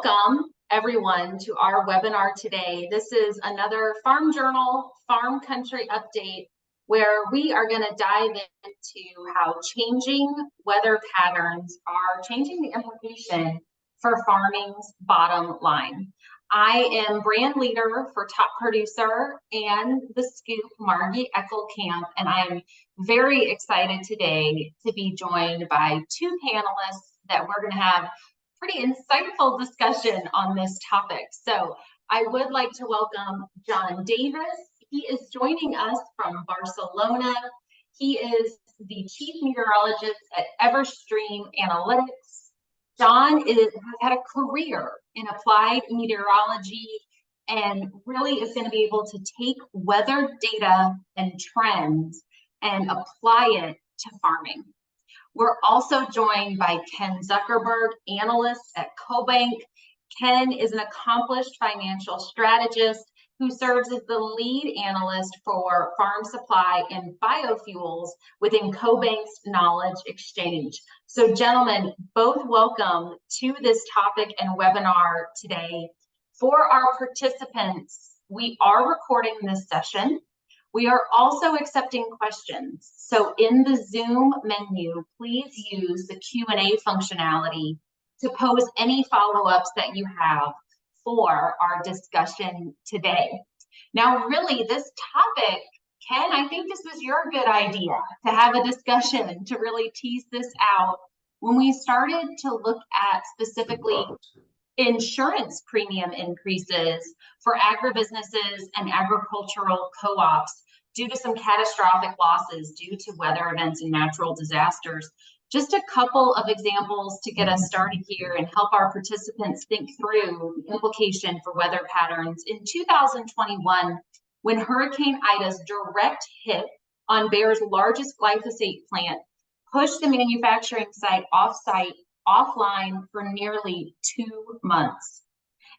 Welcome everyone to our webinar today. This is another Farm Journal Farm Country update where we are going to dive into how changing weather patterns are changing the implication for farming's bottom line. I am brand leader for Top Producer and The Scoop, Margie Eckelkamp, and I am very excited today to be joined by two panelists that we're going to have pretty insightful discussion on this topic. So I would like to welcome John Davis. He is joining us from Barcelona. He is the chief meteorologist at Everstream Analytics. John has had a career in applied meteorology and really is going to be able to take weather data and trends and apply it to farming. We're also joined by Ken Zuckerberg, analyst at CoBank. Ken is an accomplished financial strategist who serves as the lead analyst for farm supply and biofuels within CoBank's Knowledge Exchange. So gentlemen, both welcome to this topic and webinar today. For our participants, we are recording this session. We are also accepting questions. So in the Zoom menu, please use the Q&A functionality to pose any follow-ups that you have for our discussion today. Now, really, this topic, Ken, I think this was your good idea to have a discussion to really tease this out. When we started to look at specifically insurance premium increases for agribusinesses and agricultural co-ops due to some catastrophic losses due to weather events and natural disasters. Just a couple of examples to get us started here and help our participants think through the implication for weather patterns. In 2021, when Hurricane Ida's direct hit on Bayer's largest glyphosate plant pushed the manufacturing site offline for nearly 2 months.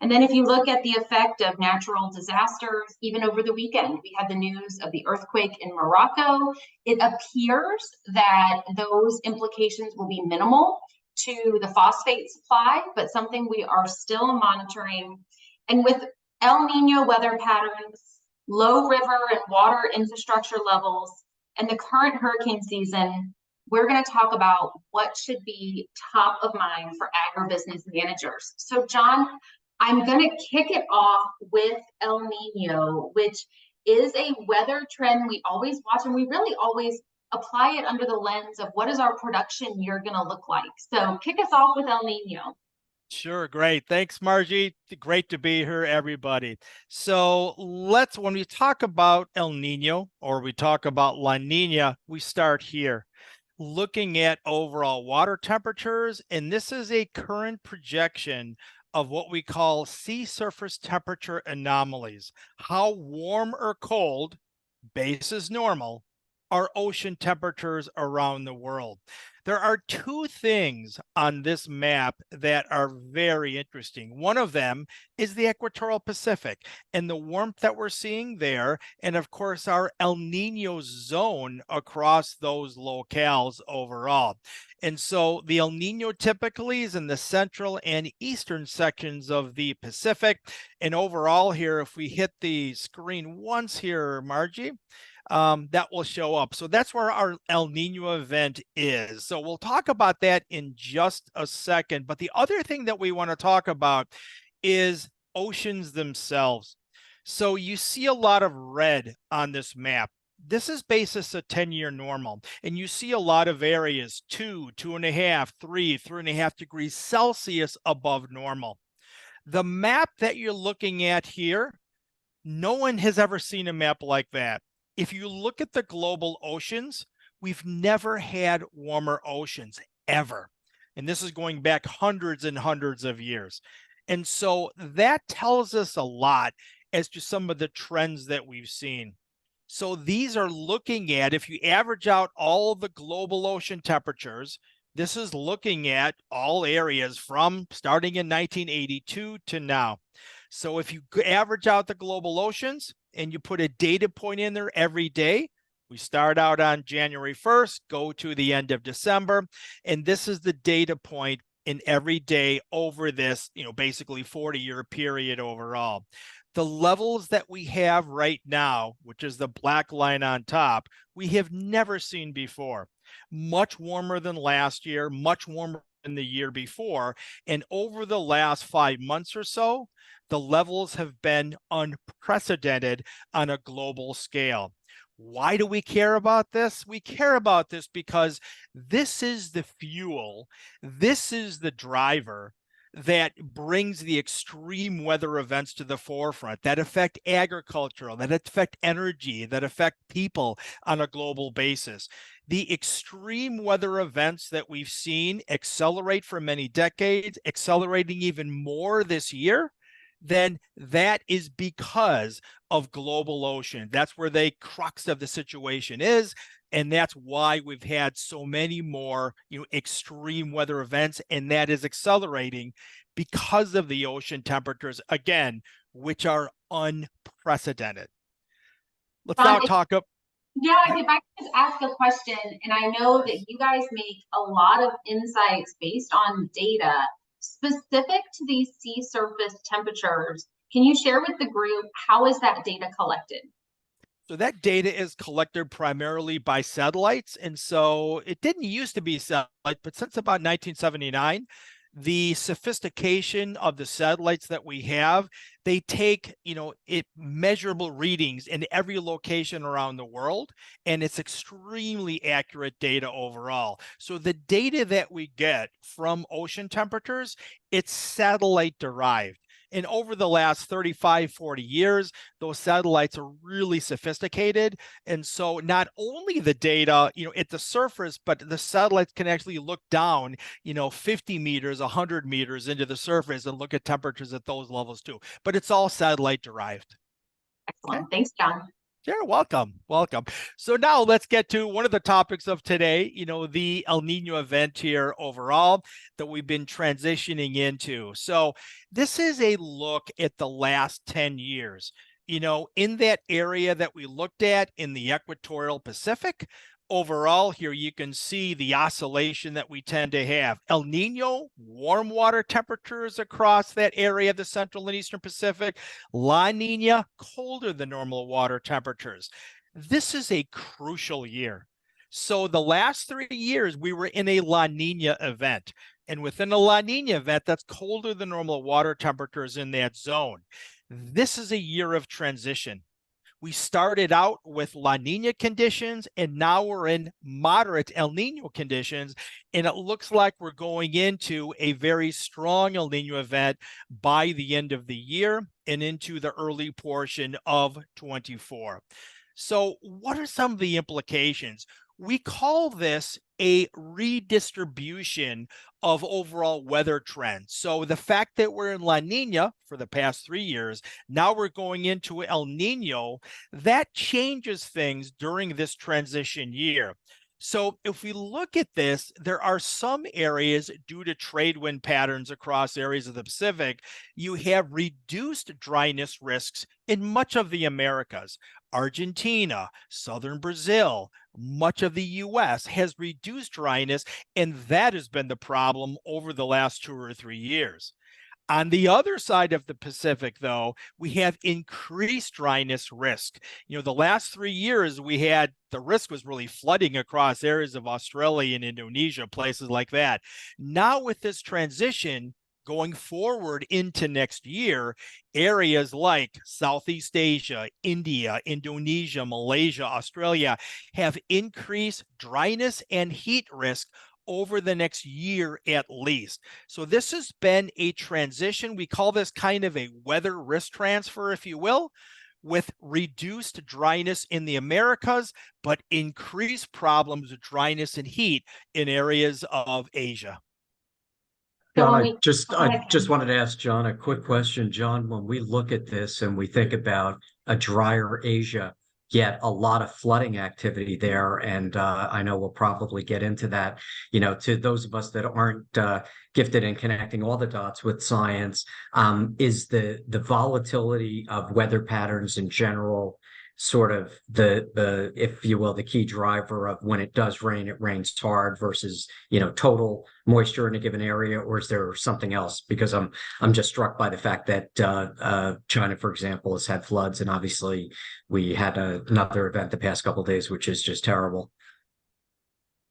And then if you look at the effect of natural disasters, even over the weekend, we had the news of the earthquake in Morocco. It appears that those implications will be minimal to the phosphate supply, but something we are still monitoring. And with El Nino weather patterns, low river and water infrastructure levels, and the current hurricane season, we're going to talk about what should be top of mind for agribusiness managers. So John, I'm going to kick it off with El Nino, which is a weather trend we always watch, and we really always apply it under the lens of what is our production year going to look like. So kick us off with El Nino. Sure, great. Thanks, Margie. Great to be here, everybody. So when we talk about El Nino or we talk about La Nina, we start here, looking at overall water temperatures, and this is a current projection of what we call sea surface temperature anomalies. How warm or cold, base is normal, are ocean temperatures around the world. There are two things on this map that are very interesting. One of them is the equatorial Pacific and the warmth that we're seeing there, and of course our El Nino zone across those locales overall. And so the El Nino typically is in the central and eastern sections of the Pacific. And overall here, if we hit the screen once here, Margie, that will show up. So that's where our El Nino event is. So we'll talk about that in just a second. But the other thing that we want to talk about is oceans themselves. So you see a lot of red on this map. This is basis a 10-year normal, and you see a lot of areas 2, 2.5, 3, 3.5 degrees Celsius above normal. The map that you're looking at here, no one has ever seen a map like that. If you look at the global oceans, we've never had warmer oceans, ever. And this is going back hundreds and hundreds of years. And so that tells us a lot as to some of the trends that we've seen. So these are looking at, if you average out all the global ocean temperatures, this is looking at all areas from starting in 1982 to now. So if you average out the global oceans and you put a data point in there every day, we start out on January 1st, go to the end of December, and this is the data point in every day over this, basically 40-year period overall. The levels that we have right now, which is the black line on top, we have never seen before. Much warmer than last year, much warmer than the year before. And over the last 5 months or so, the levels have been unprecedented on a global scale. Why do we care about this? We care about this because this is the fuel, this is the driver that brings the extreme weather events to the forefront that affect agriculture, that affect energy, that affect people on a global basis. The extreme weather events that we've seen accelerate for many decades, accelerating even more this year, then that is because of global ocean. That's where the crux of the situation is. And that's why we've had so many more, extreme weather events, and that is accelerating because of the ocean temperatures, again, which are unprecedented. Let's now talk up. Yeah, if I could just ask a question, and I know that you guys make a lot of insights based on data specific to these sea surface temperatures. Can you share with the group, how is that data collected? So that data is collected primarily by satellites. And so it didn't used to be satellite, but since about 1979, the sophistication of the satellites that we have, they take, measurable readings in every location around the world, and it's extremely accurate data overall. So the data that we get from ocean temperatures, it's satellite derived. And over the last 35, 40 years, those satellites are really sophisticated. And so not only the data, at the surface, but the satellites can actually look down, 50 meters, 100 meters into the surface and look at temperatures at those levels too. But it's all satellite derived. Excellent. Okay. Thanks, John. Sure, welcome. So now let's get to one of the topics of today, the El Nino event here overall that we've been transitioning into. So this is a look at the last 10 years, in that area that we looked at in the equatorial Pacific. Overall, here you can see the oscillation that we tend to have. El Nino, warm water temperatures across that area of the central and eastern Pacific. La Nina, colder than normal water temperatures. This is a crucial year. So the last 3 years, we were in a La Nina event. And within a La Nina event, that's colder than normal water temperatures in that zone. This is a year of transition. We started out with La Nina conditions, and now we're in moderate El Nino conditions. And it looks like we're going into a very strong El Nino event by the end of the year and into the early portion of 24. So what are some of the implications? We call this a redistribution of overall weather trends. So the fact that we're in La Nina for the past 3 years, now we're going into El Nino, that changes things during this transition year. So if we look at this, there are some areas due to trade wind patterns across areas of the Pacific, you have reduced dryness risks in much of the Americas. Argentina, southern Brazil, much of the US has reduced dryness, and that has been the problem over the last 2 or 3 years. On the other side of the Pacific, though, we have increased dryness risk. The last 3 years, the risk was really flooding across areas of Australia and Indonesia, places like that. Now with this transition, going forward into next year, areas like Southeast Asia, India, Indonesia, Malaysia, Australia have increased dryness and heat risk over the next year at least. So this has been a transition. We call this kind of a weather risk transfer, if you will, with reduced dryness in the Americas, but increased problems with dryness and heat in areas of Asia. John, I just wanted to ask John a quick question. John, when we look at this and we think about a drier Asia, yet a lot of flooding activity there, and I know we'll probably get into that, to those of us that aren't gifted in connecting all the dots with science, is the volatility of weather patterns in general sort of the if you will, the key driver of when it does rain, it rains hard versus, total moisture in a given area, or is there something else? Because I'm just struck by the fact that China, for example, has had floods, and obviously we had another event the past couple of days, which is just terrible.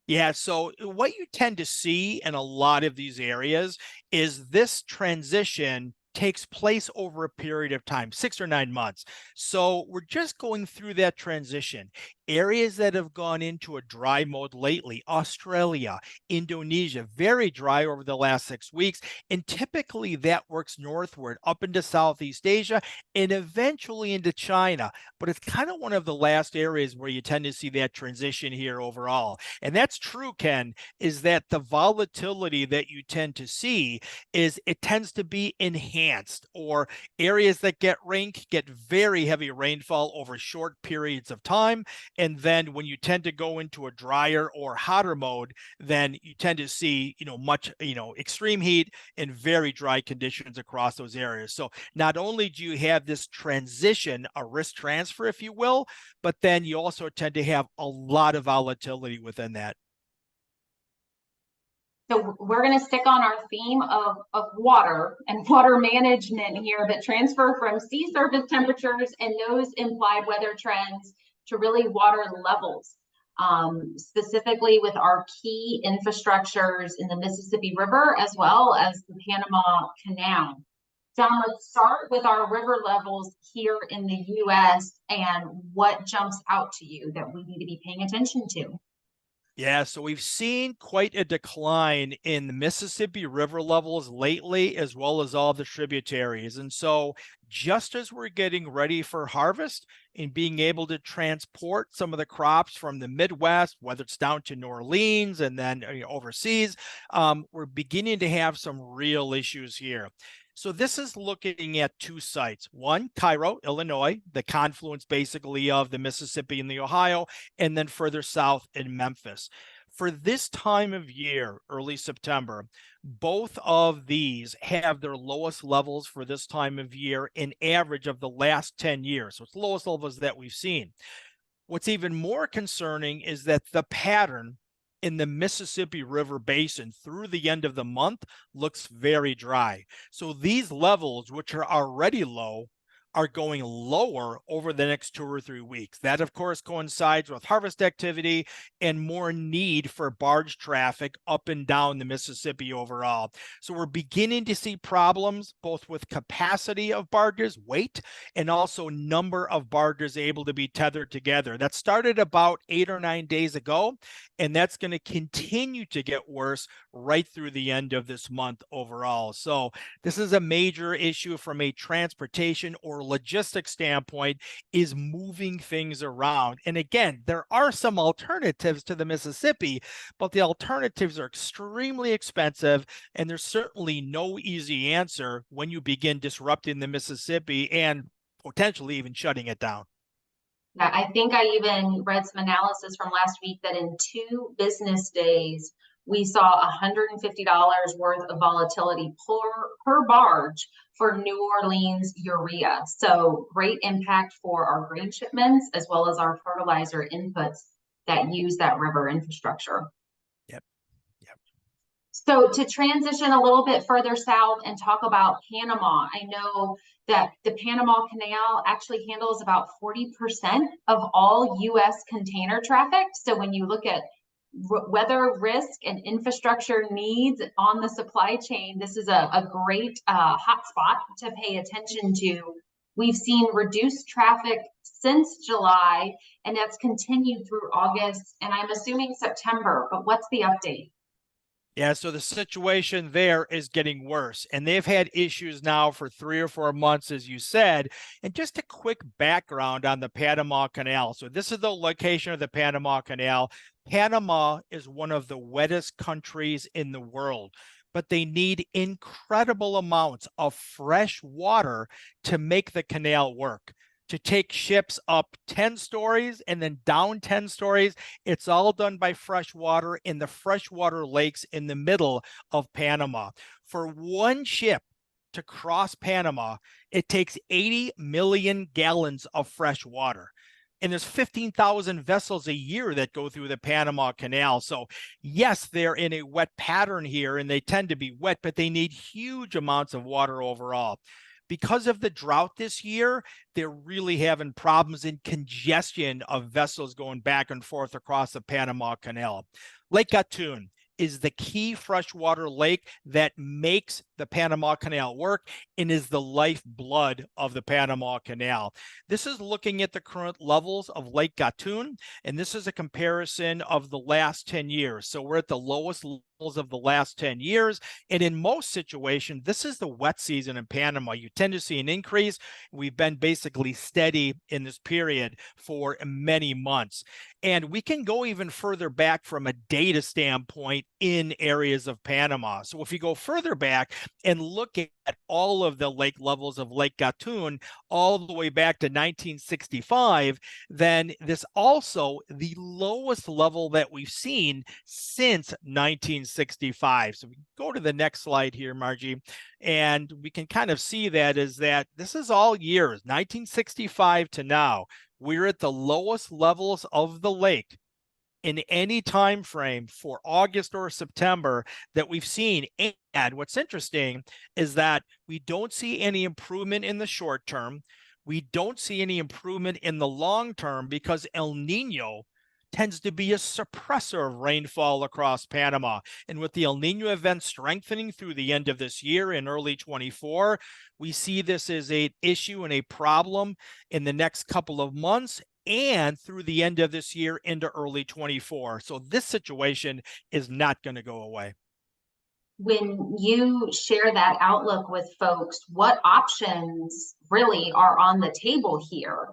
Yeah, so what you tend to see in a lot of these areas is this transition takes place over a period of time, 6 or 9 months. So we're just going through that transition. Areas that have gone into a dry mode lately, Australia, Indonesia, very dry over the last 6 weeks. And typically that works northward up into Southeast Asia and eventually into China. But it's kind of one of the last areas where you tend to see that transition here overall. And that's true, Ken, is that the volatility that you tend to see is it tends to be enhanced, or areas that get rain get very heavy rainfall over short periods of time. And then when you tend to go into a drier or hotter mode, then you tend to see, much, extreme heat and very dry conditions across those areas. So not only do you have this transition, a risk transfer, if you will, but then you also tend to have a lot of volatility within that. So we're going to stick on our theme of water and water management here, but transfer from sea surface temperatures and those implied weather trends to really water levels, specifically with our key infrastructures in the Mississippi River as well as the Panama Canal. John, let's start with our river levels here in the U.S. and what jumps out to you that we need to be paying attention to. Yeah, so we've seen quite a decline in the Mississippi River levels lately, as well as all the tributaries. And so just as we're getting ready for harvest and being able to transport some of the crops from the Midwest, whether it's down to New Orleans and then overseas, we're beginning to have some real issues here. So this is looking at two sites. One, Cairo, Illinois, the confluence basically of the Mississippi and the Ohio, and then further south in Memphis. For this time of year, early September, both of these have their lowest levels for this time of year in average of the last 10 years. So it's the lowest levels that we've seen. What's even more concerning is that the pattern in the Mississippi River Basin through the end of the month looks very dry. So these levels, which are already low, are going lower over the next 2 or 3 weeks. That, of course, coincides with harvest activity and more need for barge traffic up and down the Mississippi overall. So we're beginning to see problems both with capacity of barges, weight, and also number of barges able to be tethered together. That started about 8 or 9 days ago, and that's going to continue to get worse right through the end of this month overall. So this is a major issue from a transportation or logistics standpoint, is moving things around. And again, there are some alternatives to the Mississippi, but the alternatives are extremely expensive, and there's certainly no easy answer when you begin disrupting the Mississippi and potentially even shutting it down. Yeah, I think I even read some analysis from last week that in 2 business days, we saw $150 worth of volatility per barge for New Orleans urea. So great impact for our grain shipments as well as our fertilizer inputs that use that river infrastructure. Yep. So to transition a little bit further south and talk about Panama, I know that the Panama Canal actually handles about 40% of all U.S. container traffic. So when you look at weather risk and infrastructure needs on the supply chain, this is a great hotspot to pay attention to. We've seen reduced traffic since July, and that's continued through August, and I'm assuming September, but what's the update? Yeah, so the situation there is getting worse, and they've had issues now for 3 or 4 months, as you said. And just a quick background on the Panama Canal. So this is the location of the Panama Canal. Panama is one of the wettest countries in the world, but they need incredible amounts of fresh water to make the canal work. To take ships up 10 stories and then down 10 stories. It's all done by fresh water in the freshwater lakes in the middle of Panama. For one ship to cross Panama, it takes 80 million gallons of fresh water. And there's 15,000 vessels a year that go through the Panama Canal. So yes, they're in a wet pattern here and they tend to be wet, but they need huge amounts of water overall. Because of the drought this year, they're really having problems in congestion of vessels going back and forth across the Panama Canal. Lake Gatun is the key freshwater lake that makes the Panama Canal work and is the lifeblood of the Panama Canal. This is looking at the current levels of Lake Gatun, and this is a comparison of the last 10 years. So we're at the lowest levels of the last 10 years. And in most situations, this is the wet season in Panama. You tend to see an increase. We've been basically steady in this period for many months. And we can go even further back from a data standpoint in areas of Panama. So if you go further back and look at all of the lake levels of Lake Gatun all the way back to 1965, then this also the lowest level that we've seen since 1965. So we can go to the next slide here, Margie, and we can kind of see that is that this is all years, 1965 to now. We're at the lowest levels of the lake in any time frame for August or September that we've seen. And what's interesting is that we don't see any improvement in the short term. We don't see any improvement in the long term because El Nino tends to be a suppressor of rainfall across Panama. And with the El Nino event strengthening through the end of this year in early 24, we see this as an issue and a problem in the next couple of months and through the end of this year into early 24. So this situation is not going to go away. When you share that outlook with folks, what options really are on the table here?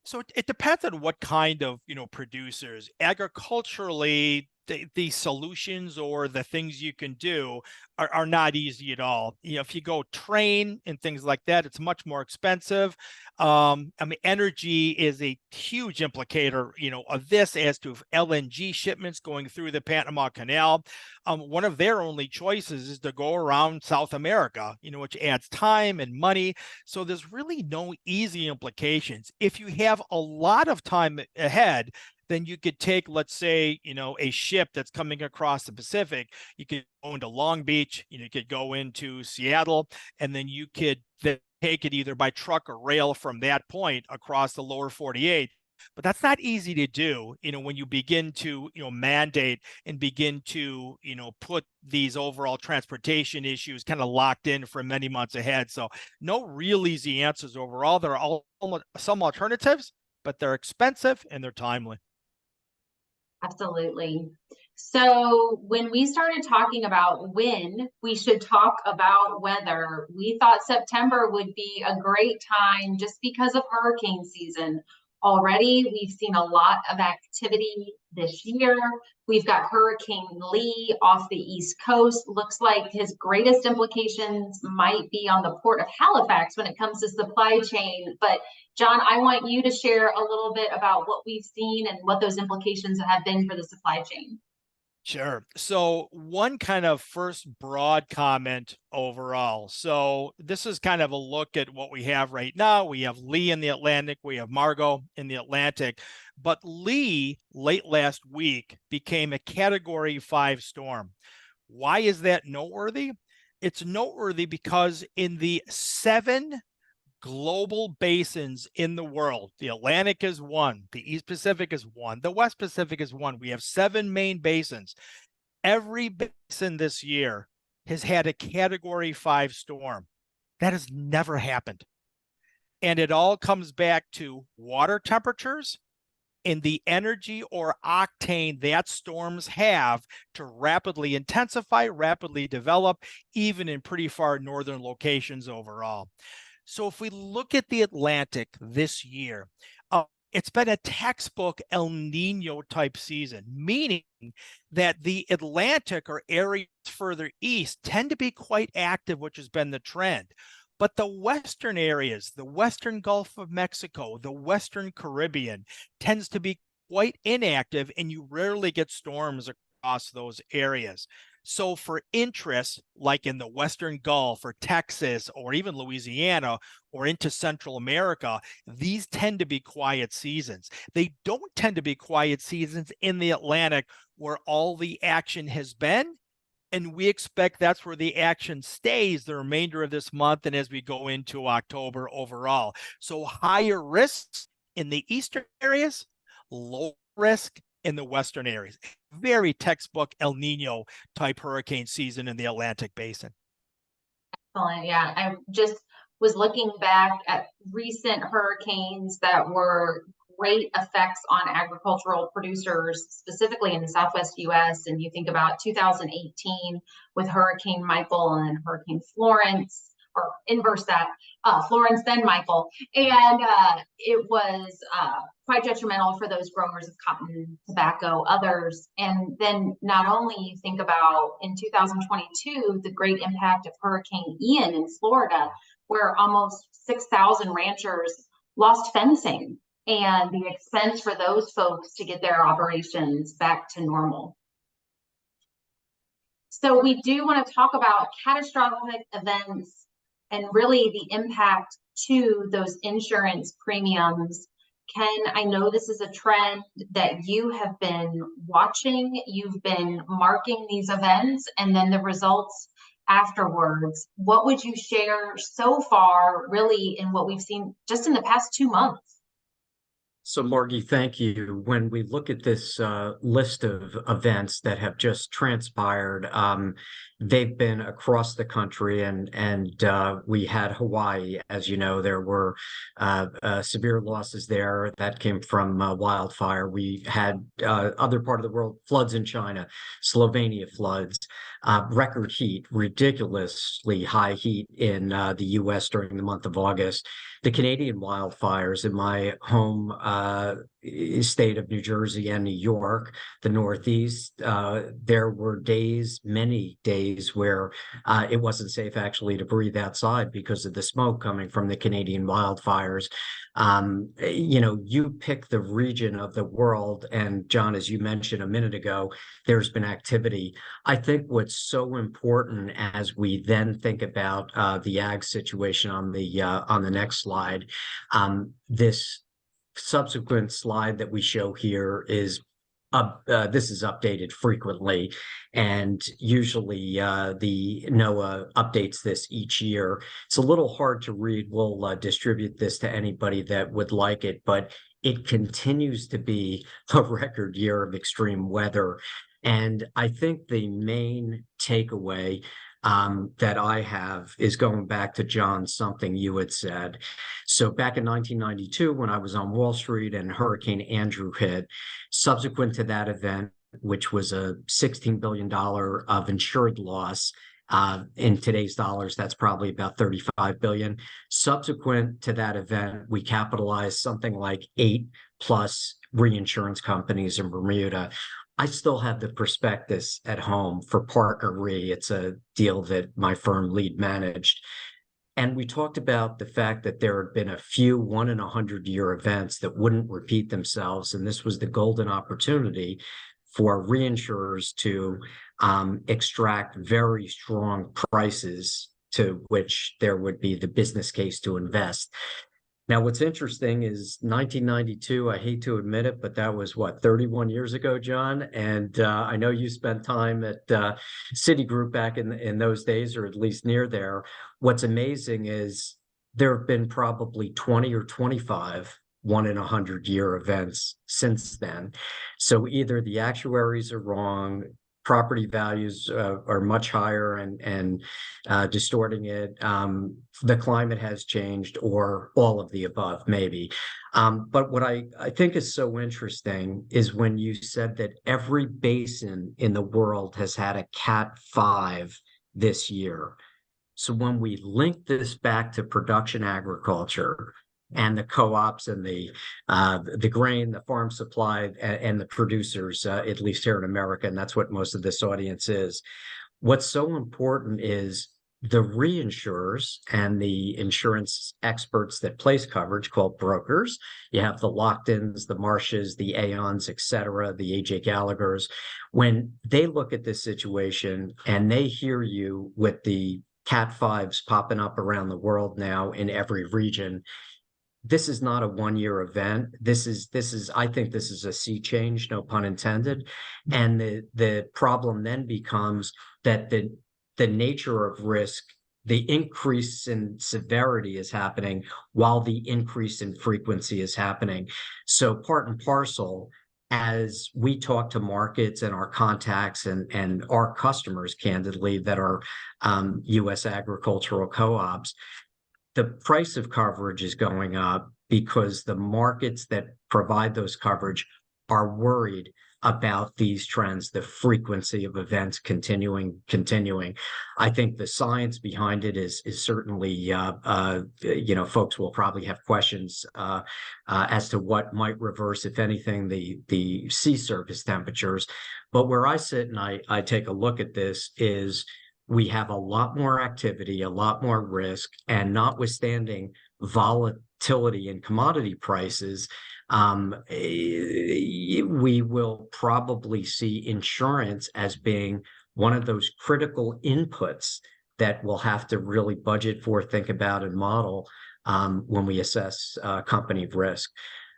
So it depends on what kind of, producers. Agriculturally, the solutions or the things you can do are not easy at all. If you go train and things like that, it's much more expensive. Energy is a huge implicator, of this as to LNG shipments going through the Panama Canal. One of their only choices is to go around South America, which adds time and money. So there's really no easy implications. If you have a lot of time ahead, then you could take, let's say, a ship that's coming across the Pacific. You could go into Long Beach, you could go into Seattle, and then you could take it either by truck or rail from that point across the lower 48. But that's not easy to do, when you begin to, mandate and begin to, put these overall transportation issues kind of locked in for many months ahead. So no real easy answers overall. There are some alternatives, but they're expensive and they're timely. Absolutely. So when we started talking about when we should talk about weather, we thought September would be a great time just because of hurricane season. Already, we've seen a lot of activity this year. We've got Hurricane Lee off the East Coast. Looks like his greatest implications might be on the port of Halifax when it comes to supply chain. But John, I want you to share a little bit about what we've seen and what those implications have been for the supply chain. Sure. So one kind of first broad comment overall. So this is kind of a look at what we have right now. We have Lee in the Atlantic. We have Margot in the Atlantic. But Lee, late last week, became a Category 5 storm. Why is that noteworthy? It's noteworthy because in the 7 global basins in the world, the Atlantic is one, the East Pacific is one, the West Pacific is one. We have 7 main basins. Every basin this year has had a Category 5 storm. That has never happened. And it all comes back to water temperatures and the energy or octane that storms have to rapidly intensify, rapidly develop, even in pretty far northern locations overall. So if we look at the Atlantic this year, it's been a textbook El Nino type season, meaning that the Atlantic or areas further east tend to be quite active, which has been the trend. But the western areas, the western Gulf of Mexico, the western Caribbean tends to be quite inactive, and you rarely get storms across those areas. So for interests like in the Western Gulf or Texas or even Louisiana or into Central America, these tend to be quiet seasons. They don't tend to be quiet seasons in the Atlantic where all the action has been. And we expect that's where the action stays the remainder of this month and as we go into October overall. So higher risks in the eastern areas, low risk in the western areas. Very textbook El Nino type hurricane season in the Atlantic basin. Excellent. Yeah, I just was looking back at recent hurricanes that were great effects on agricultural producers, specifically in the Southwest US. And you think about 2018 with Hurricane Michael and Hurricane Florence, or inverse that, Florence then Michael. And it was quite detrimental for those growers of cotton, tobacco, others. And then not only you think about in 2022, the great impact of Hurricane Ian in Florida, where almost 6,000 ranchers lost fencing and the expense for those folks to get their operations back to normal. So we do want to talk about catastrophic events and really the impact to those insurance premiums. Ken, I know this is a trend that you have been watching. You've been marking these events and then the results afterwards. What would you share so far, really, in what we've seen just in the past 2 months? So, Margie, thank you. When we look at this list of events that have just transpired, they've been across the country, and we had Hawaii. As you know, there were severe losses there that came from wildfire. We had other part of the world, floods in China, Slovenia floods, record heat, ridiculously high heat in the U.S. during the month of August. The Canadian wildfires in my home state of New Jersey and New York, the Northeast, there were days, many days, where it wasn't safe actually to breathe outside because of the smoke coming from the Canadian wildfires. You pick the region of the world, and John, as you mentioned a minute ago, there's been activity. I think what's so important as we then think about the ag situation on the next slide, this subsequent slide that we show here is this is updated frequently, and usually the NOAA updates this each year. It's a little hard to read. We'll distribute this to anybody that would like it, but it continues to be a record year of extreme weather. And I think the main takeaway that I have is going back to John, something you had said. So back in 1992, when I was on Wall Street and Hurricane Andrew hit, subsequent to that event, which was a $16 billion of insured loss, in today's dollars, that's probably about 35 billion. Subsequent to that event, we capitalized something like 8+ reinsurance companies in Bermuda. I still have the prospectus at home for Partner Re. It's a deal that my firm lead managed. And we talked about the fact that there had been a few 1 in 100-year events that wouldn't repeat themselves. And this was the golden opportunity for reinsurers to extract very strong prices to which there would be the business case to invest. Now, what's interesting is 1992, I hate to admit it, but that was, 31 years ago, John? And I know you spent time at Citigroup back in those days, or at least near there. What's amazing is there have been probably 20 or 25 1 in 100-year events since then. So either the actuaries are wrong, property values are much higher and distorting it. The climate has changed, or all of the above, maybe. But what I think is so interesting is when you said that every basin in the world has had a Cat 5 this year. So when we link this back to production agriculture, and the co-ops and the grain, the farm supply, and the producers, at least here in America, and that's what most of this audience is. What's so important is the reinsurers and the insurance experts that place coverage, called brokers, you have the Lockdons, the Marshes, the Aons, et cetera, the AJ Gallaghers, when they look at this situation and they hear you with the Cat 5s popping up around the world now in every region, this is not a one-year event. I think this is a sea change, no pun intended. And the problem then becomes that the nature of risk, the increase in severity is happening while the increase in frequency is happening. So part and parcel, as we talk to markets and our contacts and our customers, candidly, that are U.S. agricultural co-ops, the price of coverage is going up because the markets that provide those coverage are worried about these trends, the frequency of events continuing. I think the science behind it is certainly, folks will probably have questions as to what might reverse, if anything, the sea surface temperatures. But where I sit and I take a look at this is, we have a lot more activity, a lot more risk, and notwithstanding volatility in commodity prices, we will probably see insurance as being one of those critical inputs that we'll have to really budget for, think about, and model when we assess company risk.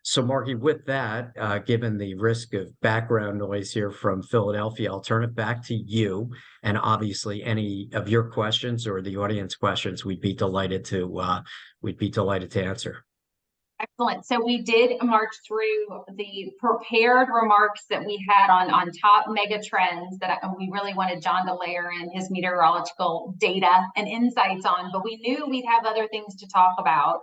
So, Margie, with that, given the risk of background noise here from Philadelphia, I'll turn it back to you. And obviously, any of your questions or the audience questions, we'd be delighted to answer. Excellent. So we did march through the prepared remarks that we had on top mega trends that we really wanted John to layer in his meteorological data and insights on, but we knew we'd have other things to talk about.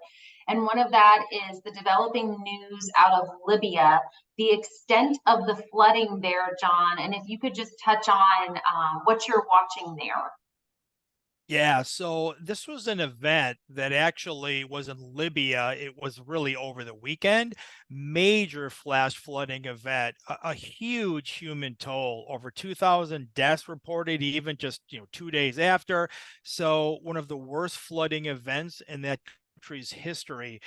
And one of that is the developing news out of Libya, the extent of the flooding there, John. And if you could just touch on what you're watching there. Yeah, so this was an event that actually was in Libya. It was really over the weekend. Major flash flooding event, a huge human toll, over 2,000 deaths reported, even just 2 days after. So one of the worst flooding events in that country's history.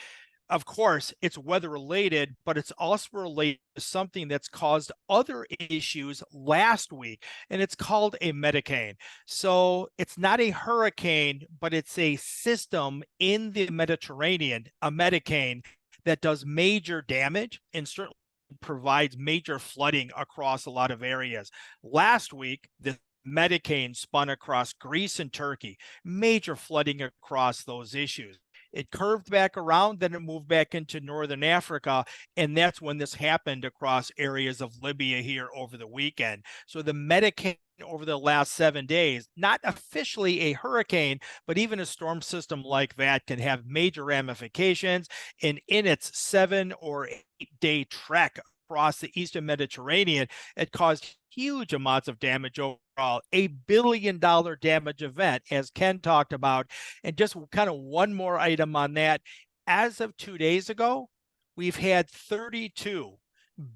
Of course, it's weather related, but it's also related to something that's caused other issues last week, and it's called a metacane. So it's not a hurricane, but it's a system in the Mediterranean, a metacane, that does major damage and certainly provides major flooding across a lot of areas. Last week, the metacane spun across Greece and Turkey, major flooding across those issues. It curved back around, then it moved back into northern Africa, and that's when this happened across areas of Libya here over the weekend. So the metacane over the last 7 days, not officially a hurricane, but even a storm system like that can have major ramifications. And in its 7 or 8 day trek across the eastern Mediterranean, it caused huge amounts of damage overall, $1 billion damage event, as Ken talked about. And just kind of one more item on that. As of 2 days ago, we've had $32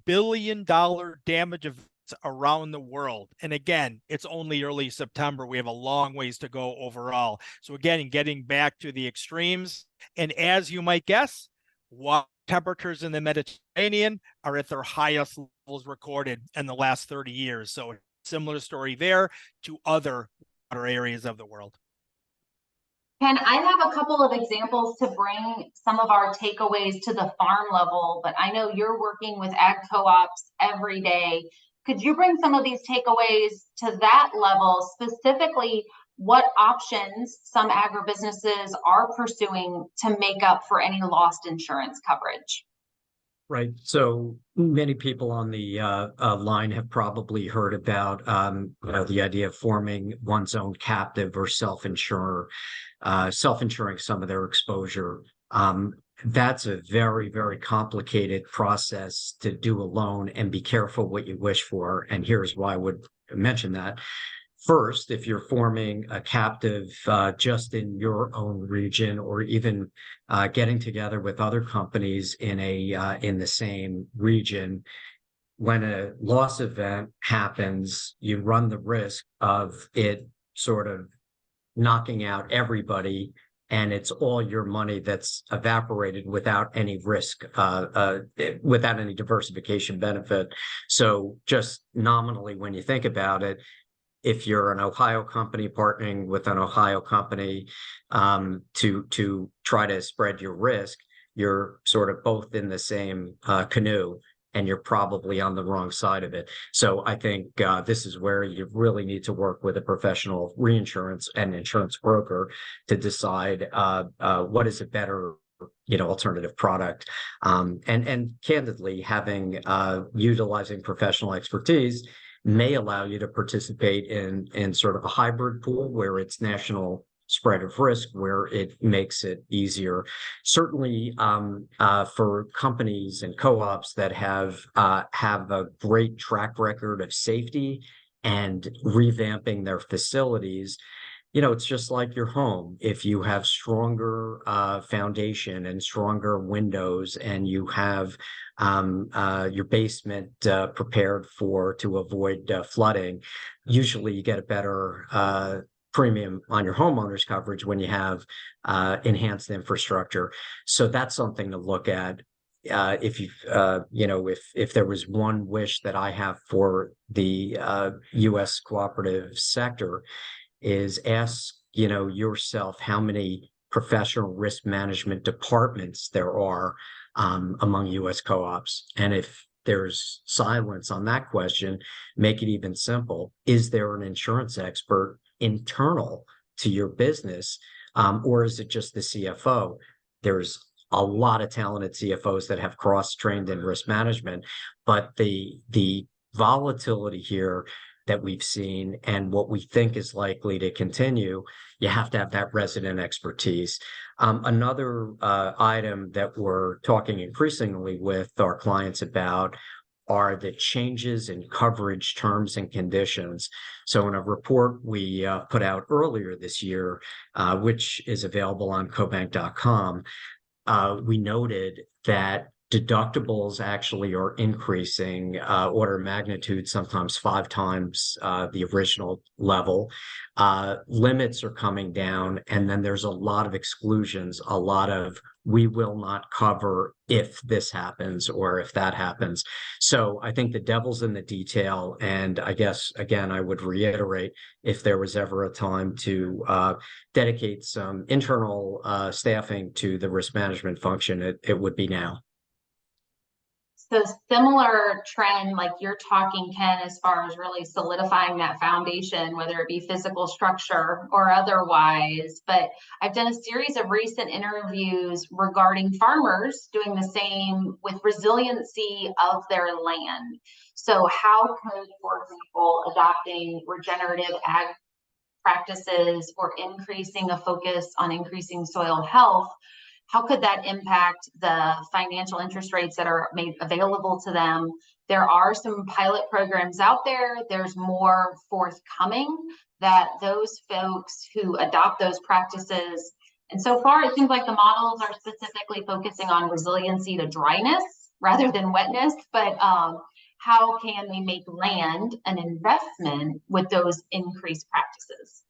billion damage events around the world. And again, it's only early September. We have a long ways to go overall. So again, getting back to the extremes, and as you might guess, water temperatures in the Mediterranean are at their highest levels recorded in the last 30 years. So similar story there to other water areas of the world. Ken, I have a couple of examples to bring some of our takeaways to the farm level, but I know you're working with ag co-ops every day. Could you bring some of these takeaways to that level, specifically what options some agribusinesses are pursuing to make up for any lost insurance coverage? Right. So many people on the line have probably heard about the idea of forming one's own captive or self-insuring some of their exposure. That's a very, very complicated process to do alone, and be careful what you wish for. And here's why I would mention that. First, if you're forming a captive just in your own region, or even getting together with other companies in the same region, when a loss event happens, you run the risk of it sort of knocking out everybody, and it's all your money that's evaporated without any risk, without any diversification benefit. So just nominally, when you think about it, if you're an Ohio company partnering with an Ohio company to try to spread your risk, you're sort of both in the same canoe, and you're probably on the wrong side of it. So I think this is where you really need to work with a professional reinsurance and insurance broker to decide what is a better alternative product. And candidly, having utilizing professional expertise may allow you to participate in sort of a hybrid pool where it's national spread of risk, where it makes it easier. Certainly, for companies and co-ops that have a great track record of safety and revamping their facilities, it's just like your home. If you have stronger foundation and stronger windows, and you have your basement prepared to avoid flooding, usually you get a better premium on your homeowner's coverage when you have enhanced infrastructure. So that's something to look at. If there was one wish that I have for the U.S. cooperative sector, is ask yourself how many professional risk management departments there are among U.S. co-ops. And if there's silence on that question, make it even simple. Is there an insurance expert internal to your business, or is it just the CFO? There's a lot of talented CFOs that have cross-trained in risk management, but the volatility here that we've seen and what we think is likely to continue, you have to have that resident expertise. Another item that we're talking increasingly with our clients about are the changes in coverage terms and conditions. So in a report we put out earlier this year, which is available on cobank.com, we noted that deductibles actually are increasing order of magnitude, sometimes 5 times the original level. Limits are coming down, and then there's a lot of exclusions, a lot of we will not cover if this happens or if that happens. So I think the devil's in the detail. And I guess, again, I would reiterate, if there was ever a time to dedicate some internal staffing to the risk management function, it would be now. So similar trend, like you're talking, Ken, as far as really solidifying that foundation, whether it be physical structure or otherwise. But I've done a series of recent interviews regarding farmers doing the same with resiliency of their land. So how could, for example, adopting regenerative ag practices or increasing a focus on increasing soil health, how could that impact the financial interest rates that are made available to them? There are some pilot programs out there. There's more forthcoming that those folks who adopt those practices. And so far, it seems like the models are specifically focusing on resiliency to dryness rather than wetness. But how can we make land an investment with those increased practices?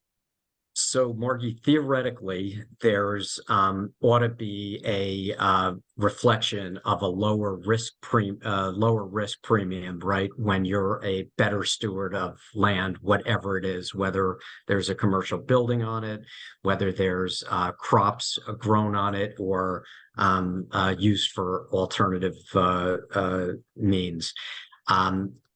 So, Margie, theoretically, there's ought to be a reflection of a lower risk premium, right? When you're a better steward of land, whatever it is, whether there's a commercial building on it, whether there's crops grown on it, or used for alternative means.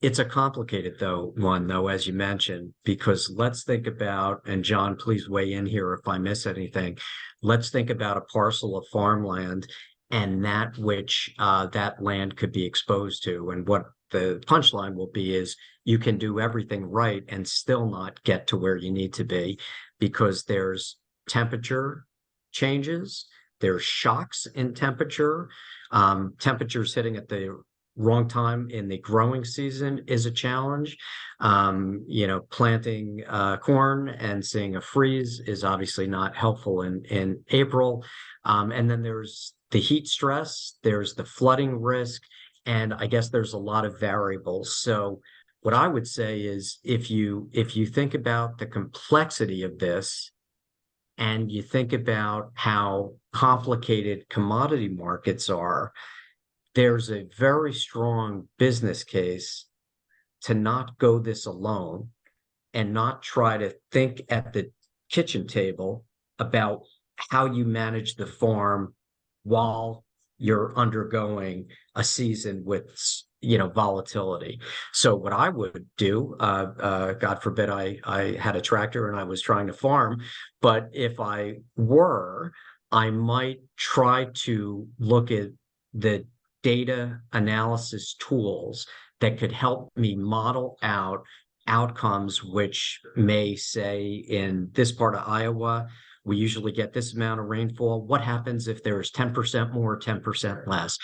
It's a complicated one, as you mentioned, because let's think about, and John, please weigh in here if I miss anything. Let's think about a parcel of farmland and that which that land could be exposed to. And what the punchline will be is you can do everything right and still not get to where you need to be, because there's temperature changes, there's shocks in temperature, temperatures hitting at the wrong time in the growing season is a challenge. Planting corn and seeing a freeze is obviously not helpful in April. And then there's the heat stress, there's the flooding risk, and I guess there's a lot of variables. So what I would say is, if you think about the complexity of this, and you think about how complicated commodity markets are, there's a very strong business case to not go this alone and not try to think at the kitchen table about how you manage the farm while you're undergoing a season with volatility. So what I would do, God forbid I had a tractor and I was trying to farm, but if I were, I might try to look at the data analysis tools that could help me model out outcomes, which may say in this part of Iowa, we usually get this amount of rainfall. What happens if there's 10% more, 10% less?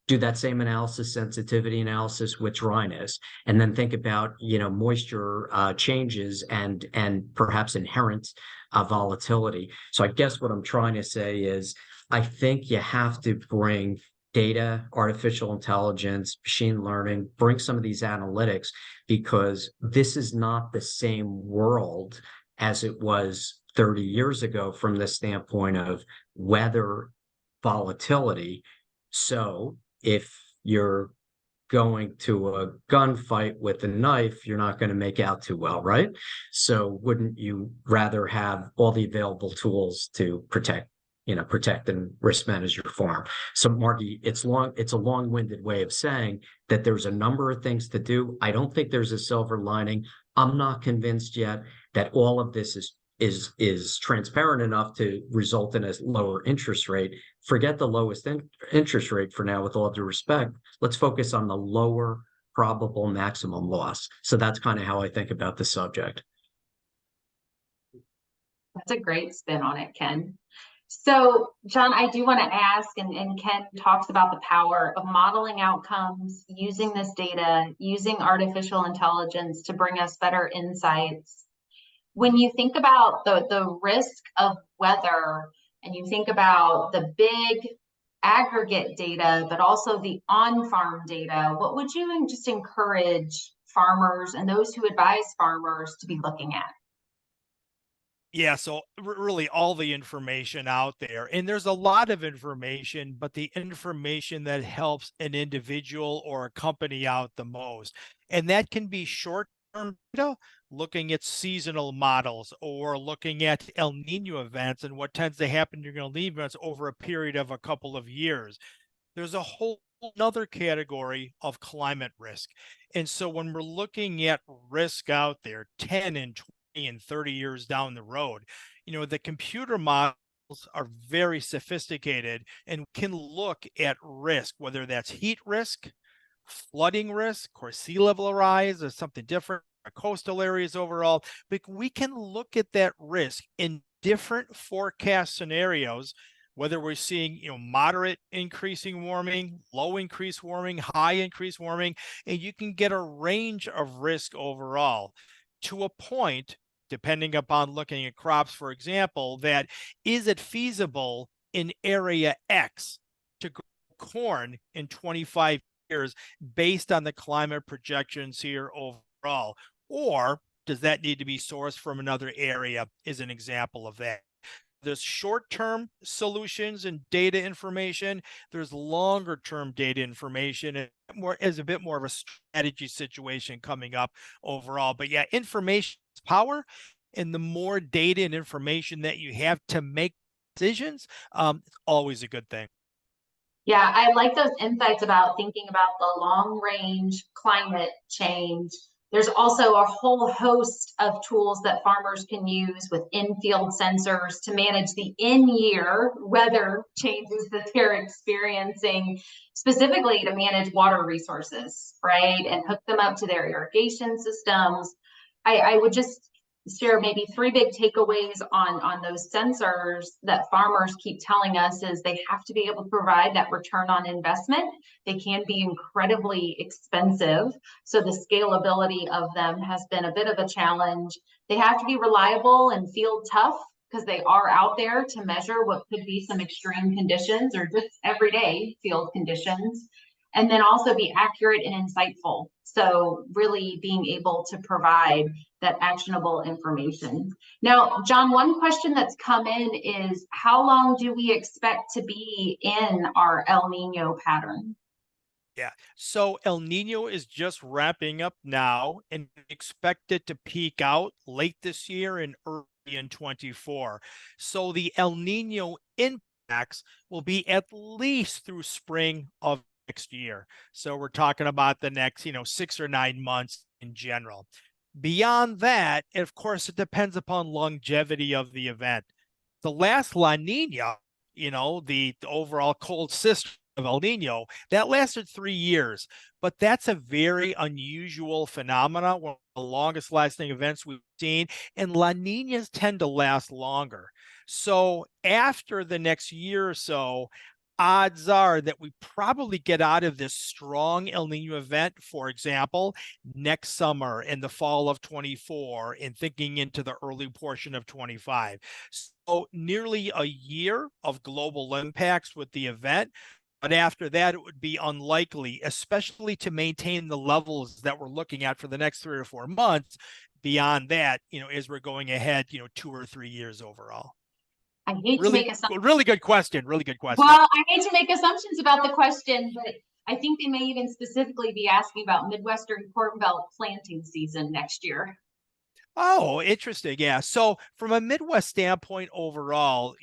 Do that same analysis, sensitivity analysis with dryness, and then think about moisture changes and perhaps inherent volatility. So I guess what I'm trying to say is I think you have to bring data, artificial intelligence, machine learning, bring some of these analytics, because this is not the same world as it was 30 years ago from the standpoint of weather volatility. So if you're going to a gunfight with a knife, you're not going to make out too well, right? So wouldn't you rather have all the available tools to protect and risk manage your farm? So Margie, it's a long-winded way of saying that there's a number of things to do. I don't think there's a silver lining. I'm not convinced yet that all of this is transparent enough to result in a lower interest rate. Forget the lowest interest rate for now, with all due respect. Let's focus on the lower probable maximum loss. So that's kind of how I think about the subject. That's a great spin on it, Ken. So, John, I do want to ask, and Ken talks about the power of modeling outcomes, using this data, using artificial intelligence to bring us better insights. When you think about the risk of weather, and you think about the big aggregate data, but also the on-farm data, what would you just encourage farmers and those who advise farmers to be looking at? Yeah, so really all the information out there, and there's a lot of information, but the information that helps an individual or a company out the most, and that can be short-term data, looking at seasonal models or looking at El Nino events and what tends to happen during El Nino events over a period of a couple of years. There's a whole another category of climate risk. And so when we're looking at risk out there 10 and 20 and 30 years down the road, the computer models are very sophisticated and can look at risk, whether that's heat risk, flooding risk, or sea level rise, or something different, or coastal areas overall. But we can look at that risk in different forecast scenarios, whether we're seeing moderate increasing warming, low increased warming, high increased warming, and you can get a range of risk overall to a point, depending upon looking at crops, for example, that is it feasible in area X to grow corn in 25 years based on the climate projections here overall, or does that need to be sourced from another area, is an example of that. There's short-term solutions and data information. There's longer-term data information, and more is a bit more of a strategy situation coming up overall. But yeah, information is power, and the more data and information that you have to make decisions, it's always a good thing. Yeah, I like those insights about thinking about the long-range climate change. There's also a whole host of tools that farmers can use with in-field sensors to manage the in-year weather changes that they're experiencing, specifically to manage water resources, right? And hook them up to their irrigation systems. I would just share maybe three big takeaways on those sensors that farmers keep telling us is they have to be able to provide that return on investment. They can be incredibly expensive, so the scalability of them has been a bit of a challenge. They have to be reliable and field tough, because they are out there to measure what could be some extreme conditions or just everyday field conditions. and then also be accurate and insightful. So really being able to provide that actionable information. Now, John, one question that's come in is, how long do we expect to be in our El Nino pattern? Yeah. So El Nino is just wrapping up now and expect it to peak out late this year and early in 24. So the El Nino impacts will be at least through spring of next year. So we're talking about the next, 6 or 9 months in general. Beyond that, of course, it depends upon longevity of the event. The last La Nina, the overall cold system of El Nino, that lasted 3 years, but that's a very unusual phenomena, one of the longest lasting events we've seen, and La Ninas tend to last longer. So after the next year or so, odds are that we probably get out of this strong El Nino event, for example, next summer in the fall of 24 and thinking into the early portion of 25. So nearly a year of global impacts with the event. But after that, it would be unlikely, especially to maintain the levels that we're looking at for the next 3 or 4 months. Beyond that, as we're going ahead, 2 or 3 years overall. I hate to make assumptions. Really good question. Really good question. Well, I hate to make assumptions about the question, but I think they may even specifically be asking about Midwestern Corn Belt planting season next year. Oh, interesting. Yeah. So from a Midwest standpoint overall,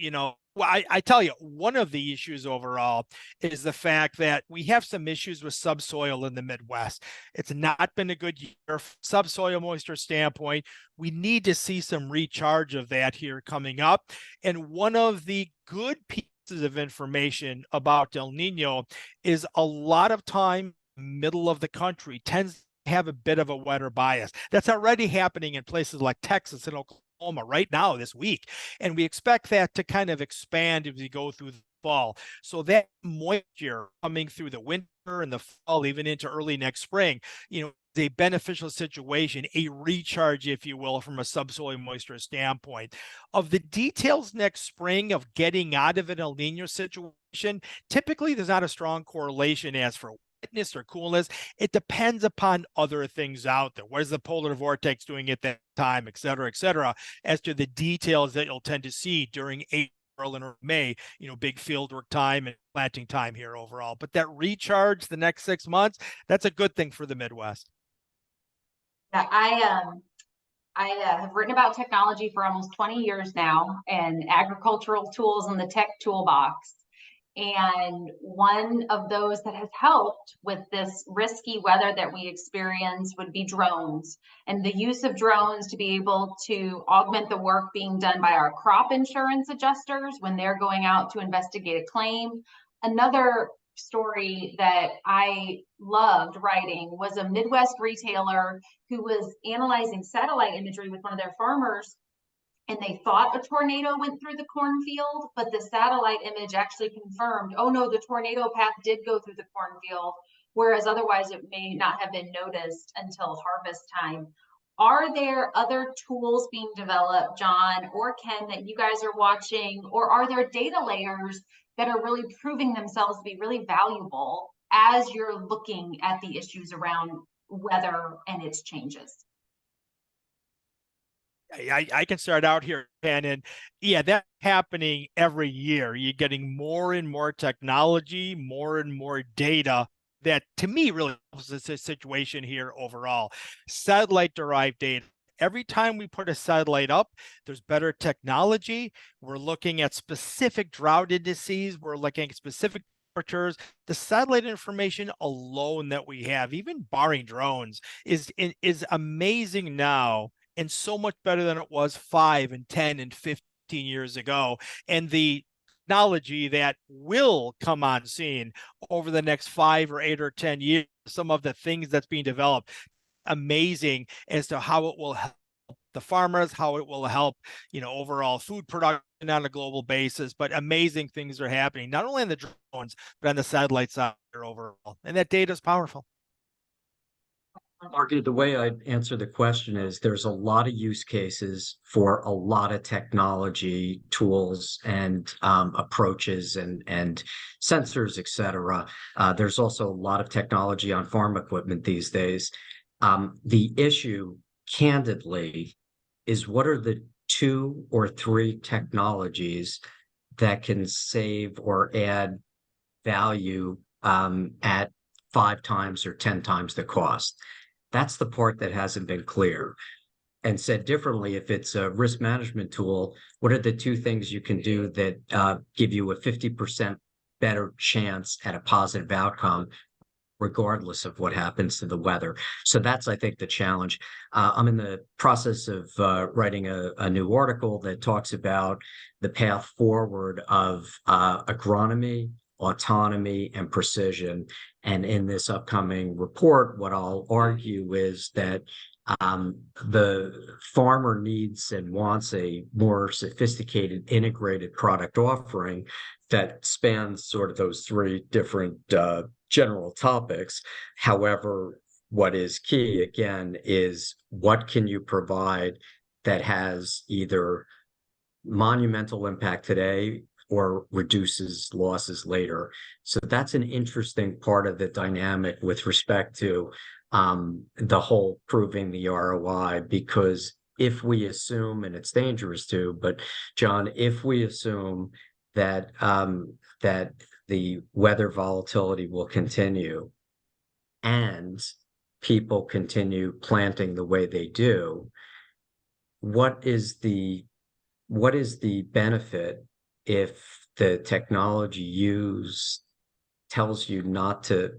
well, I tell you, one of the issues overall is the fact that we have some issues with subsoil in the Midwest. It's not been a good year from subsoil moisture standpoint. We need to see some recharge of that here coming up. And one of the good pieces of information about El Nino is a lot of time middle of the country tends have a bit of a wetter bias. That's already happening in places like Texas and Oklahoma right now this week. And we expect that to kind of expand as we go through the fall. So that moisture coming through the winter and the fall, even into early next spring, is a beneficial situation, a recharge, if you will, from a subsoil moisture standpoint. Of the details next spring of getting out of an El Nino situation, typically there's not a strong correlation as for wetness or coolness. It depends upon other things out there. What is the polar vortex doing at that time, et cetera, as to the details that you'll tend to see during April and May, big field work time and planting time here overall. But that recharge the next 6 months, that's a good thing for the Midwest. Yeah, I have written about technology for almost 20 years now, and agricultural tools in the tech toolbox. And one of those that has helped with this risky weather that we experience would be drones, and the use of drones to be able to augment the work being done by our crop insurance adjusters when they're going out to investigate a claim. Another story that I loved writing was a Midwest retailer who was analyzing satellite imagery with one of their farmers, and they thought a tornado went through the cornfield, but the satellite image actually confirmed, oh no, the tornado path did go through the cornfield, whereas otherwise it may not have been noticed until harvest time. Are there other tools being developed, John or Ken, that you guys are watching, or are there data layers that are really proving themselves to be really valuable as you're looking at the issues around weather and its changes? I can start out here, Ken, and yeah, that's happening every year. You're getting more and more technology, more and more data that, to me, really helps the situation here overall. Satellite-derived data. Every time we put a satellite up, there's better technology. We're looking at specific drought indices. We're looking at specific temperatures. The satellite information alone that we have, even barring drones, is amazing now, and so much better than it was 5 and 10 and 15 years ago. And the technology that will come on scene over the next 5 or 8 or 10 years, some of the things that's being developed, amazing as to how it will help the farmers, how it will help, overall food production on a global basis. But amazing things are happening, not only on the drones, but on the satellite side overall. And that data is powerful. Marky, the way I answer the question is there's a lot of use cases for a lot of technology tools and approaches and sensors, et cetera. There's also a lot of technology on farm equipment these days. The issue, candidly, is what are the 2 or 3 technologies that can save or add value at 5 times or 10 times the cost? That's the part that hasn't been clear. And said differently, if it's a risk management tool, what are the 2 things you can do that give you a 50% better chance at a positive outcome, regardless of what happens to the weather? So that's, I think, the challenge. I'm in the process of writing a new article that talks about the path forward of agronomy, autonomy, and precision. And in this upcoming report, what I'll argue is that the farmer needs and wants a more sophisticated, integrated product offering that spans sort of those 3 different general topics. However, what is key, again, is what can you provide that has either monumental impact today or reduces losses later. So that's an interesting part of the dynamic with respect to the whole proving the ROI, because if we assume, and it's dangerous to, but John, if we assume that that the weather volatility will continue and people continue planting the way they do, what is the benefit if the technology used tells you not to,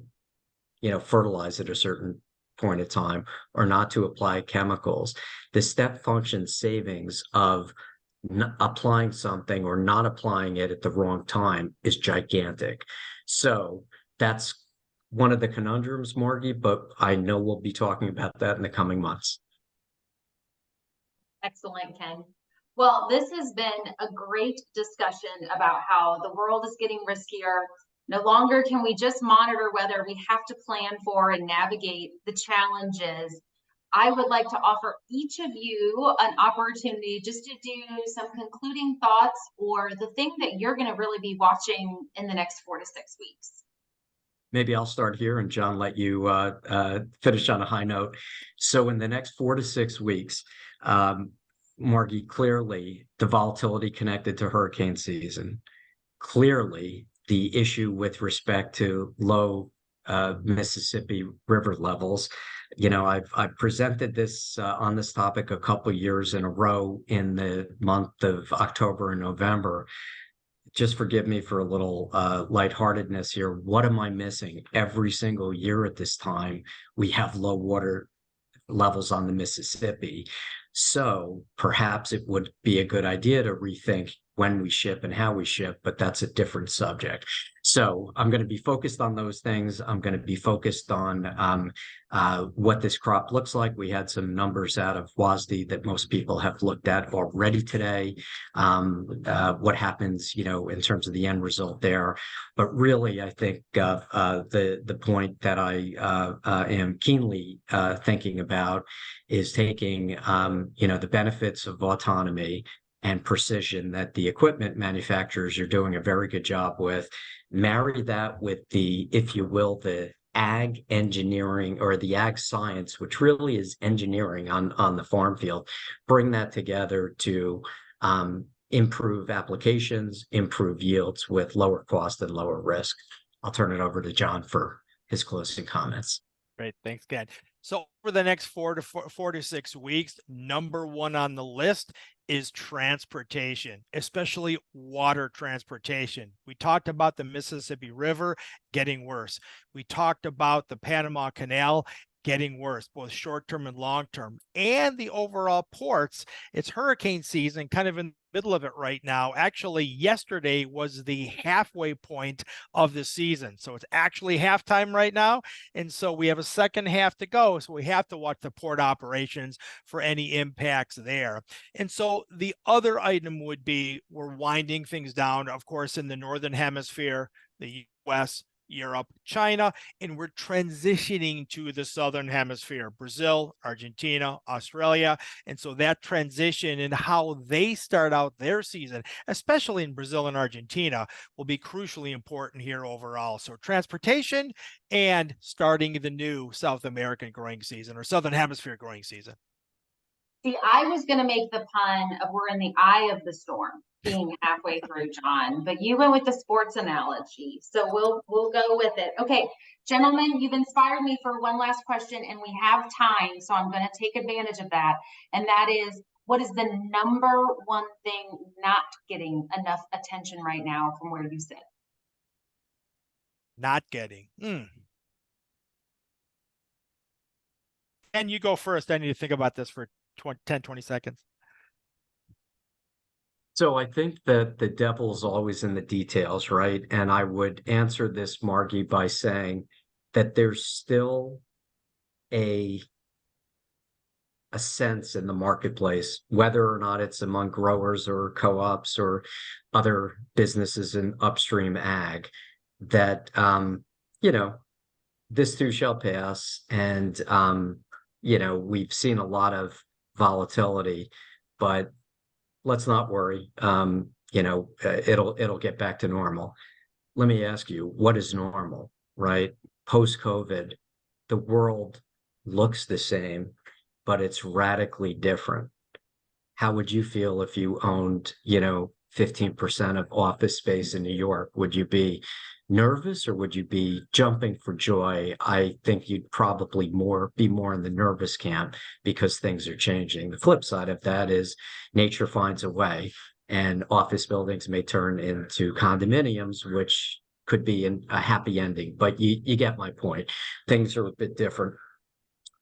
fertilize at a certain point of time or not to apply chemicals? The step function savings of applying something or not applying it at the wrong time is gigantic. So that's one of the conundrums, Margie, but I know we'll be talking about that in the coming months. Excellent, Ken. Well, this has been a great discussion about how the world is getting riskier. No longer can we just monitor weather. We have to plan for and navigate the challenges. I would like to offer each of you an opportunity just to do some concluding thoughts or the thing that you're going to really be watching in the next 4 to 6 weeks. Maybe I'll start here and John, let you finish on a high note. So in the next 4 to 6 weeks, Margie, clearly the volatility connected to hurricane season, clearly the issue with respect to low Mississippi River levels. I've presented this on this topic a couple years in a row in the month of October and November. Just forgive me for a little lightheartedness here. What am I missing? Every single year at this time, we have low water levels on the Mississippi. So perhaps it would be a good idea to rethink when we ship and how we ship, but that's a different subject. So I'm going to be focused on those things. I'm going to be focused on what this crop looks like. We had some numbers out of WASDE that most people have looked at already today. What happens, in terms of the end result there. But really, I think the point that I am keenly thinking about is taking, the benefits of autonomy and precision that the equipment manufacturers are doing a very good job with, marry that with the, if you will, the ag engineering or the ag science, which really is engineering on the farm field, bring that together to improve applications, improve yields with lower cost and lower risk. I'll turn it over to John for his closing comments. Great. Thanks, Ken. So for the next 4 to 6 weeks, number 1 on the list is transportation, especially water transportation. We talked about the Mississippi River getting worse. We talked about the Panama Canal getting worse, both short-term and long-term, and the overall ports. It's hurricane season, kind of in the middle of it right now. Actually, yesterday was the halfway point of the season. So it's actually halftime right now. And so we have a second half to go. So we have to watch the port operations for any impacts there. And so the other item would be, we're winding things down, of course, in the Northern Hemisphere, the US, Europe, China, and we're transitioning to the Southern Hemisphere, Brazil, Argentina, Australia. And so that transition and how they start out their season, especially in Brazil and Argentina, will be crucially important here overall. So transportation and starting the new South American growing season or Southern Hemisphere growing season. See, I was going to make the pun of we're in the eye of the storm, being halfway through, John, but you went with the sports analogy, so we'll go with it. Okay, gentlemen, you've inspired me for one last question, and we have time, so I'm going to take advantage of that. And that is, what is the number one thing not getting enough attention right now from where you sit? Not getting. And you go first. I need to think about this for 20 seconds. So I think that the devil's always in the details, right? And I would answer this, Margie, by saying that there's still a sense in the marketplace, whether or not it's among growers or co-ops or other businesses in upstream ag, that this too shall pass. And we've seen a lot of volatility, but let's not worry. It'll get back to normal. Let me ask you, what is normal, right? Post-COVID, the world looks the same, but it's radically different. How would you feel if you owned, 15% of office space in New York? Would you be nervous or would you be jumping for joy? I think you'd probably be more in the nervous camp because things are changing. The flip side of that is nature finds a way, and office buildings may turn into condominiums, which could be a happy ending. But you get my point. Things are a bit different.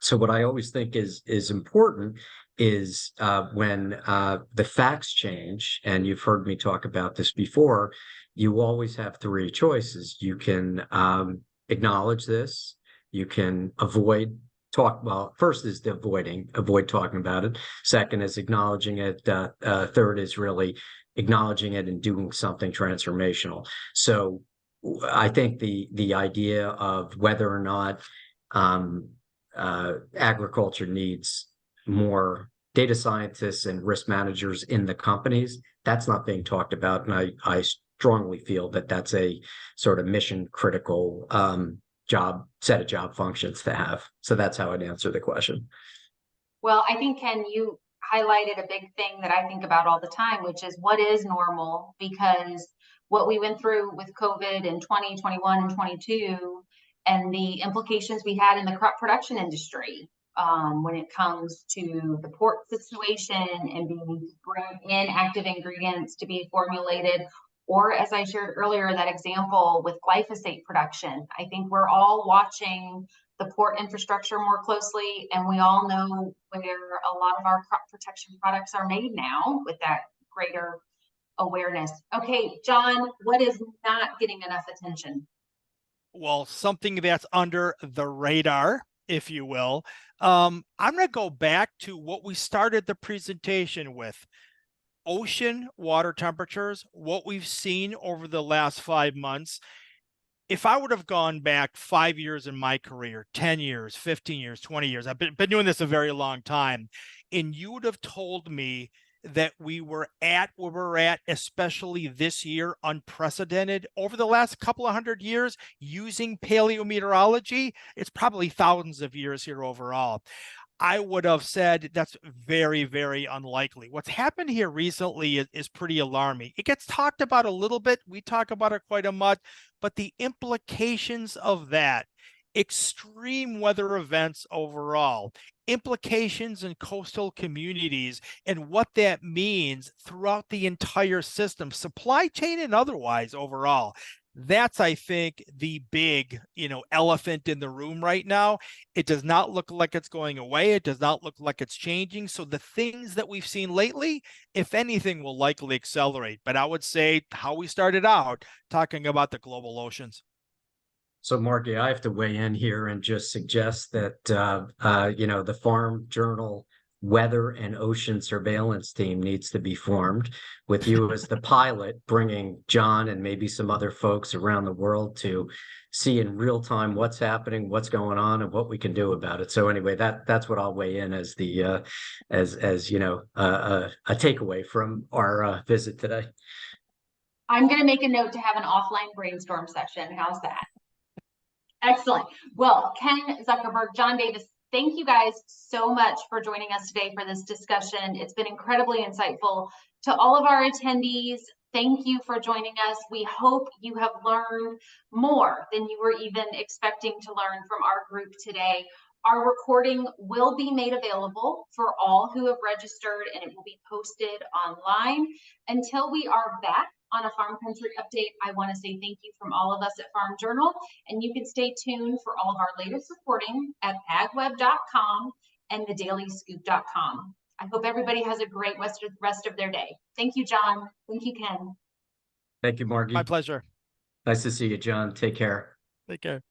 So what I always think is important is when the facts change, and you've heard me talk about this before, you always have three choices. You can acknowledge this, you can first is avoid talking about it. Second is acknowledging it. Third is really acknowledging it and doing something transformational. So I think the idea of whether or not agriculture needs more data scientists and risk managers in the companies, that's not being talked about. And I strongly feel that that's a sort of mission critical set of job functions to have. So that's how I'd answer the question. Well, I think, Ken, you highlighted a big thing that I think about all the time, which is what is normal, because what we went through with COVID in 2021 and 22 and the implications we had in the crop production industry when it comes to the port situation and being able to bring in active ingredients to be formulated, or as I shared earlier, that example with glyphosate production. I think we're all watching the port infrastructure more closely, and we all know where a lot of our crop protection products are made now with that greater awareness. Okay, John, what is not getting enough attention? Well, something that's under the radar, if you will. I'm going to go back to what we started the presentation with. Ocean water temperatures, what we've seen over the last 5 months. If I would have gone back 5 years in my career, 10 years, 15 years, 20 years, I've been doing this a very long time, and you would have told me that we were at where we're at, especially this year, unprecedented. Over the last couple of 100 years, using paleometeorology, it's probably thousands of years here overall. I would have said that's very, very unlikely. What's happened here recently is pretty alarming. It gets talked about a little bit. We talk about it quite a much, but the implications of that, extreme weather events overall, implications in coastal communities, and what that means throughout the entire system, supply chain and otherwise overall. That's, I think, the big, elephant in the room right now. It does not look like it's going away. It does not look like it's changing. So the things that we've seen lately, if anything, will likely accelerate. But I would say how we started out, talking about the global oceans. So, Margie, I have to weigh in here and just suggest that, the Farm Journal weather and ocean surveillance team needs to be formed with you as the pilot, bringing John and maybe some other folks around the world to see in real time what's happening, what's going on, and what we can do about it. So anyway, that's what I'll weigh in as the as you know, a takeaway from our visit today. I'm going to make a note to have an offline brainstorm session. How's that? Excellent. Well, Ken Zuckerberg, John Davis, thank you guys so much for joining us today for this discussion. It's been incredibly insightful. To all of our attendees, thank you for joining us. We hope you have learned more than you were even expecting to learn from our group today. Our recording will be made available for all who have registered, and it will be posted online. Until we are back on a Farm Country Update, I want to say thank you from all of us at Farm Journal, and you can stay tuned for all of our latest reporting at agweb.com and thedailyscoop.com. I hope everybody has a great rest of their day. Thank you, John. Thank you, Ken. Thank you, Margie. My pleasure. Nice to see you, John. Take care. Take care.